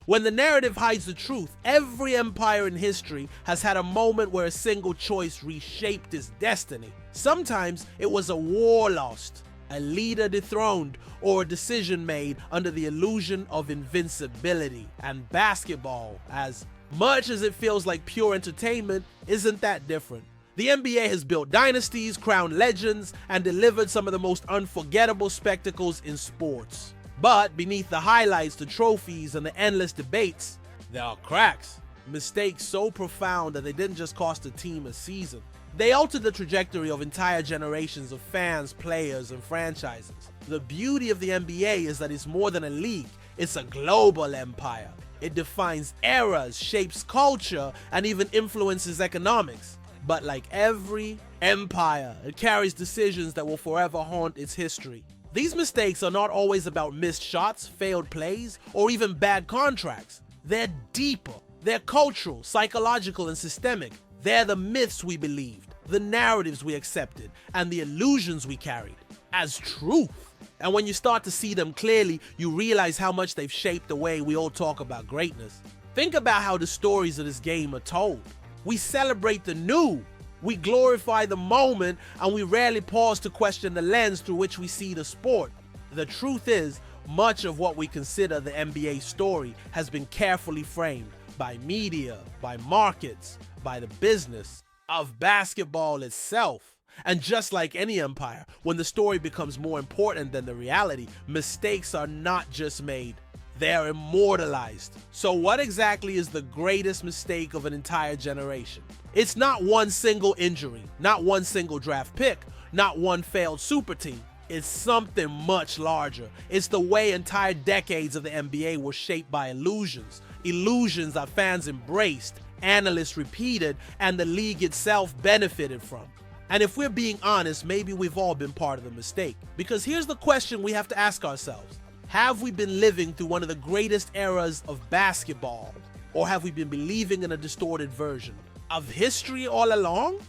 When the narrative hides the truth, every empire in history has had a moment where a single choice reshaped its destiny. Sometimes it was a war lost, a leader dethroned, or a decision made under the illusion of invincibility. And basketball, as much as it feels like pure entertainment, isn't that different. The NBA has built dynasties, crowned legends, and delivered some of the most unforgettable spectacles in sports. But beneath the highlights, the trophies, and the endless debates, there are cracks. Mistakes so profound that they didn't just cost a team a season. They altered the trajectory of entire generations of fans, players, and franchises. The beauty of the NBA is that it's more than a league, it's a global empire. It defines eras, shapes culture, and even influences economics. But like every empire, it carries decisions that will forever haunt its history. These mistakes are not always about missed shots, failed plays, or even bad contracts. They're deeper. They're cultural, psychological, and systemic. They're the myths we believed, the narratives we accepted, and the illusions we carried as truth. And when you start to see them clearly, you realize how much they've shaped the way we all talk about greatness. Think about how the stories of this game are told. We celebrate the new. We glorify the moment, and we rarely pause to question the lens through which we see the sport. The truth is, much of what we consider the NBA story has been carefully framed by media, by markets, by the business of basketball itself. And just like any empire, when the story becomes more important than the reality, mistakes are not just made, they're immortalized. So what exactly is the greatest mistake of an entire generation? It's not one single injury, not one single draft pick, not one failed super team. It's something much larger. It's the way entire decades of the NBA were shaped by illusions. Illusions that fans embraced, analysts repeated, and the league itself benefited from. And if we're being honest, maybe we've all been part of the mistake. Because here's the question we have to ask ourselves. Have we been living through one of the greatest eras of basketball? Or have we been believing in a distorted version of history all along?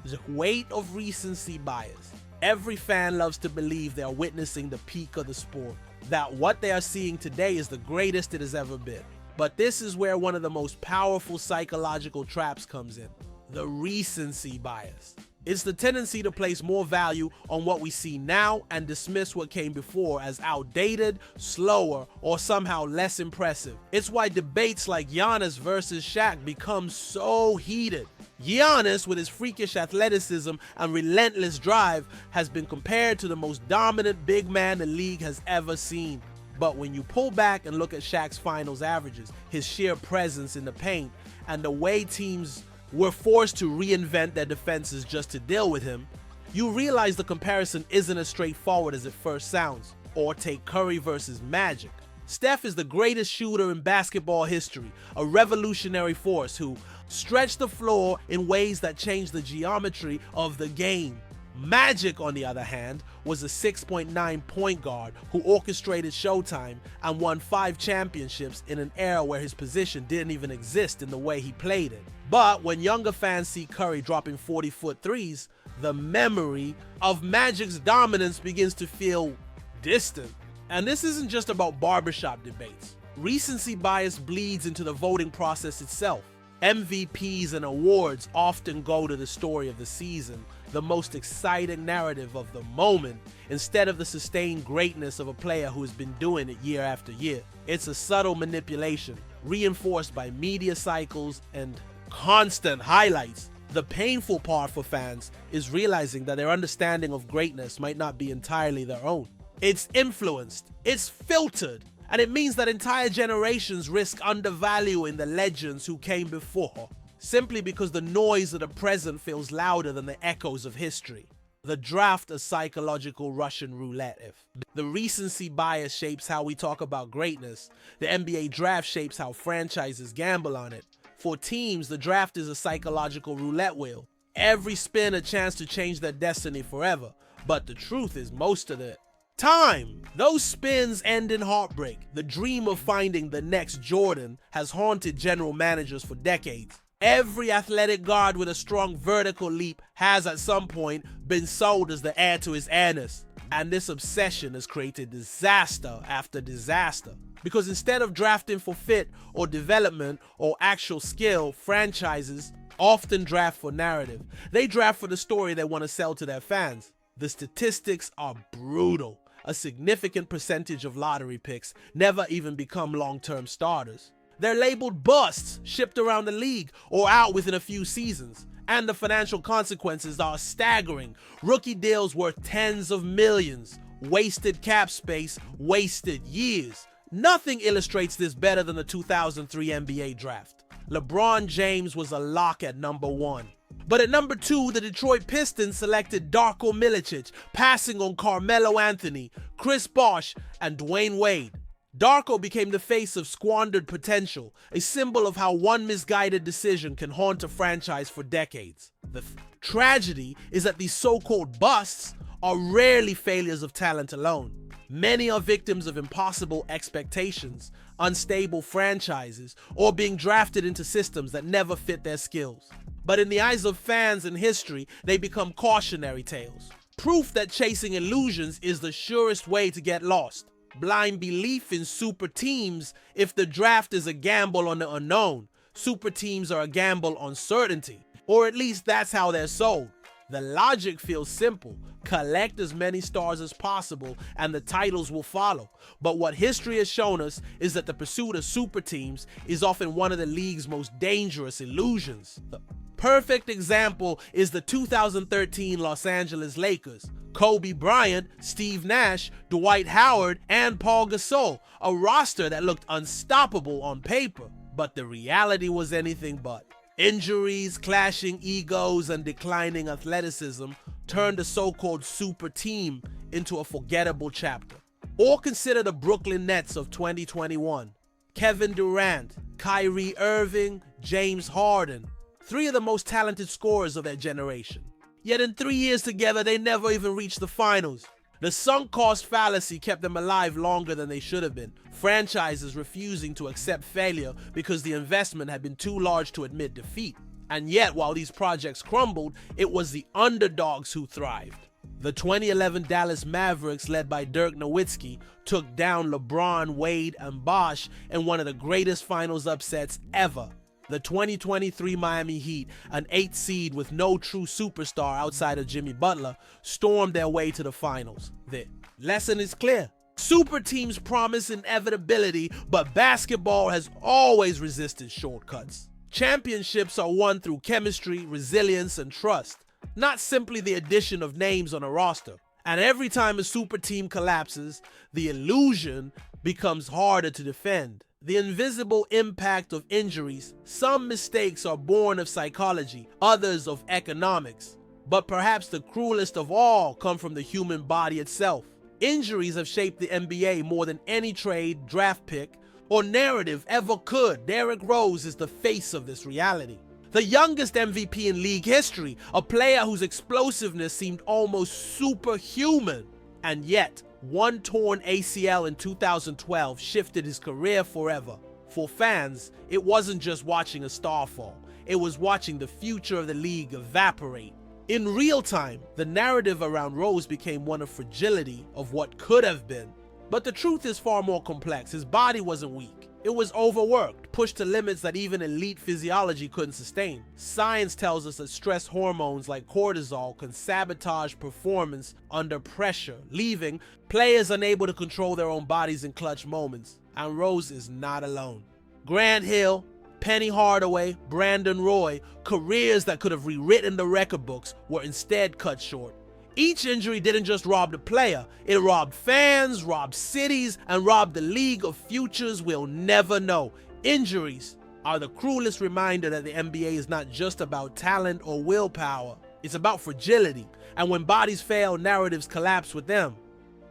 The weight of recency bias. Every fan loves to believe they are witnessing the peak of the sport, that what they are seeing today is the greatest it has ever been. But this is where one of the most powerful psychological traps comes in. The recency bias. It's the tendency to place more value on what we see now and dismiss what came before as outdated, slower, or somehow less impressive. It's why debates like Giannis versus Shaq become so heated. Giannis, with his freakish athleticism and relentless drive, has been compared to the most dominant big man the league has ever seen. But when you pull back and look at Shaq's finals averages, his sheer presence in the paint, and the way teams were forced to reinvent their defenses just to deal with him, you realize the comparison isn't as straightforward as it first sounds. Or take Curry versus Magic. Steph is the greatest shooter in basketball history, a revolutionary force who stretched the floor in ways that changed the geometry of the game. Magic, on the other hand, was a 6.9 point guard who orchestrated Showtime and won 5 championships in an era where his position didn't even exist in the way he played it. But when younger fans see Curry dropping 40-foot threes, the memory of Magic's dominance begins to feel distant. And this isn't just about barbershop debates. Recency bias bleeds into the voting process itself. MVPs and awards often go to the story of the season, the most exciting narrative of the moment, instead of the sustained greatness of a player who has been doing it year after year. It's a subtle manipulation, reinforced by media cycles and constant highlights. The painful part for fans is realizing that their understanding of greatness might not be entirely their own. It's influenced, it's filtered, and it means that entire generations risk undervaluing the legends who came before, simply because the noise of the present feels louder than the echoes of history. The draft is psychological Russian roulette. If the recency bias shapes how we talk about greatness, the NBA draft shapes how franchises gamble on it. For teams, the draft is a psychological roulette wheel. Every spin a chance to change their destiny forever. But the truth is, most of the time, those spins end in heartbreak. The dream of finding the next Jordan has haunted general managers for decades. Every athletic guard with a strong vertical leap has at some point been sold as the heir to his airness. And this obsession has created disaster after disaster. Because instead of drafting for fit or development or actual skill, franchises often draft for narrative. They draft for the story they want to sell to their fans. The statistics are brutal. A significant percentage of lottery picks never even become long-term starters. They're labeled busts, shipped around the league, or out within a few seasons. And the financial consequences are staggering. Rookie deals worth tens of millions. Wasted cap space, wasted years. Nothing illustrates this better than the 2003 NBA draft. LeBron James was a lock at number 1. But at number 2, the Detroit Pistons selected Darko Milicic, passing on Carmelo Anthony, Chris Bosh, and Dwayne Wade. Darko became the face of squandered potential, a symbol of how one misguided decision can haunt a franchise for decades. The tragedy is that these so-called busts are rarely failures of talent alone. Many are victims of impossible expectations, unstable franchises, or being drafted into systems that never fit their skills. But in the eyes of fans and history, they become cautionary tales. Proof that chasing illusions is the surest way to get lost. Blind belief in super teams. If the draft is a gamble on the unknown, super teams are a gamble on certainty. Or at least that's how they're sold. The logic feels simple. Collect as many stars as possible and the titles will follow. But what history has shown us is that the pursuit of super teams is often one of the league's most dangerous illusions. The perfect example is the 2013 Los Angeles Lakers. Kobe Bryant, Steve Nash, Dwight Howard, and Paul Gasol, a roster that looked unstoppable on paper, but the reality was anything but. Injuries, clashing egos, and declining athleticism turned the so-called super team into a forgettable chapter. Or consider the Brooklyn Nets of 2021. Kevin Durant, Kyrie Irving, James Harden, 3 of the most talented scorers of their generation. Yet in 3 years together, they never even reached the finals. The sunk cost fallacy kept them alive longer than they should have been, franchises refusing to accept failure because the investment had been too large to admit defeat. And yet, while these projects crumbled, it was the underdogs who thrived. The 2011 Dallas Mavericks, led by Dirk Nowitzki, took down LeBron, Wade, and Bosh in one of the greatest finals upsets ever. The 2023 Miami Heat, an 8th seed with no true superstar outside of Jimmy Butler, stormed their way to the finals. The lesson is clear. Super teams promise inevitability, but basketball has always resisted shortcuts. Championships are won through chemistry, resilience, and trust, not simply the addition of names on a roster. And every time a super team collapses, the illusion becomes harder to defend. The invisible impact of injuries. Some mistakes are born of psychology, others of economics. But perhaps the cruelest of all come from the human body itself. Injuries have shaped the NBA more than any trade, draft pick, or narrative ever could. Derrick Rose is the face of this reality. The youngest MVP in league history, a player whose explosiveness seemed almost superhuman. And yet, one torn ACL in 2012 shifted his career forever. For fans, it wasn't just watching a star fall, it was watching the future of the league evaporate. In real time, the narrative around Rose became one of fragility, of what could have been. But the truth is far more complex. His body wasn't weak. It was overworked, pushed to limits that even elite physiology couldn't sustain. Science tells us that stress hormones like cortisol can sabotage performance under pressure, leaving players unable to control their own bodies in clutch moments. And Rose is not alone. Grant Hill, Penny Hardaway, Brandon Roy, careers that could have rewritten the record books were instead cut short. Each injury didn't just rob the player, it robbed fans, robbed cities, and robbed the league of futures we'll never know. Injuries are the cruelest reminder that the NBA is not just about talent or willpower, it's about fragility. And when bodies fail, narratives collapse with them.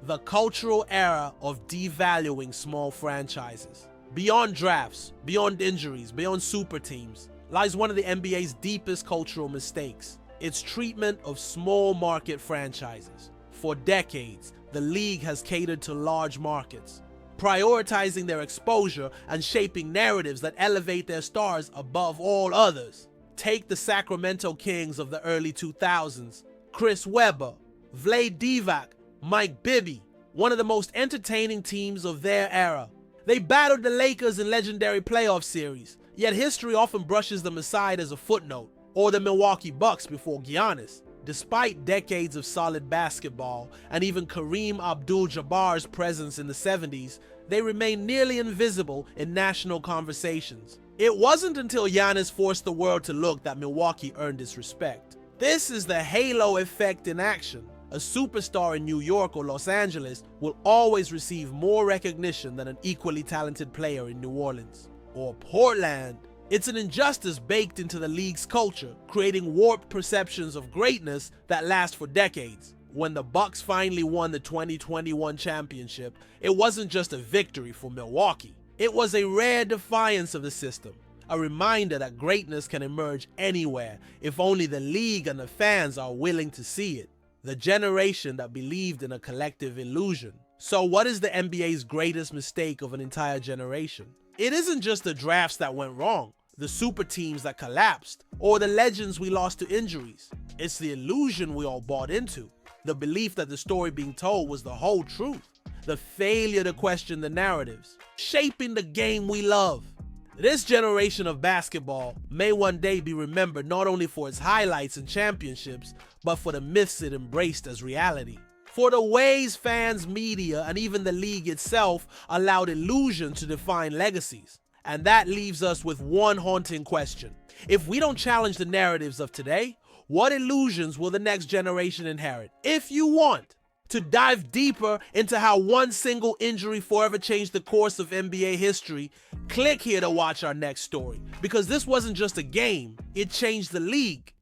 The cultural era of devaluing small franchises. Beyond drafts, beyond injuries, beyond super teams, lies one of the NBA's deepest cultural mistakes. Its treatment of small market franchises. For decades, the league has catered to large markets, prioritizing their exposure and shaping narratives that elevate their stars above all others. Take the Sacramento Kings of the early 2000s, Chris Webber, Vlade Divac, Mike Bibby, one of the most entertaining teams of their era. They battled the Lakers in legendary playoff series, yet history often brushes them aside as a footnote, or the Milwaukee Bucks before Giannis. Despite decades of solid basketball and even Kareem Abdul-Jabbar's presence in the 70s, they remain nearly invisible in national conversations. It wasn't until Giannis forced the world to look that Milwaukee earned its respect. This is the halo effect in action. A superstar in New York or Los Angeles will always receive more recognition than an equally talented player in New Orleans or Portland. It's an injustice baked into the league's culture, creating warped perceptions of greatness that last for decades. When the Bucks finally won the 2021 championship, it wasn't just a victory for Milwaukee. It was a rare defiance of the system, a reminder that greatness can emerge anywhere if only the league and the fans are willing to see it. The generation that believed in a collective illusion. So what is the NBA's greatest mistake of an entire generation? It isn't just the drafts that went wrong, the super teams that collapsed, or the legends we lost to injuries. It's the illusion we all bought into. The belief that the story being told was the whole truth. The failure to question the narratives, shaping the game we love. This generation of basketball may one day be remembered not only for its highlights and championships, but for the myths it embraced as reality. For the ways fans, media, and even the league itself allowed illusion to define legacies. And that leaves us with one haunting question. If we don't challenge the narratives of today, what illusions will the next generation inherit? If you want to dive deeper into how one single injury forever changed the course of NBA history, click here to watch our next story. Because this wasn't just a game, it changed the league.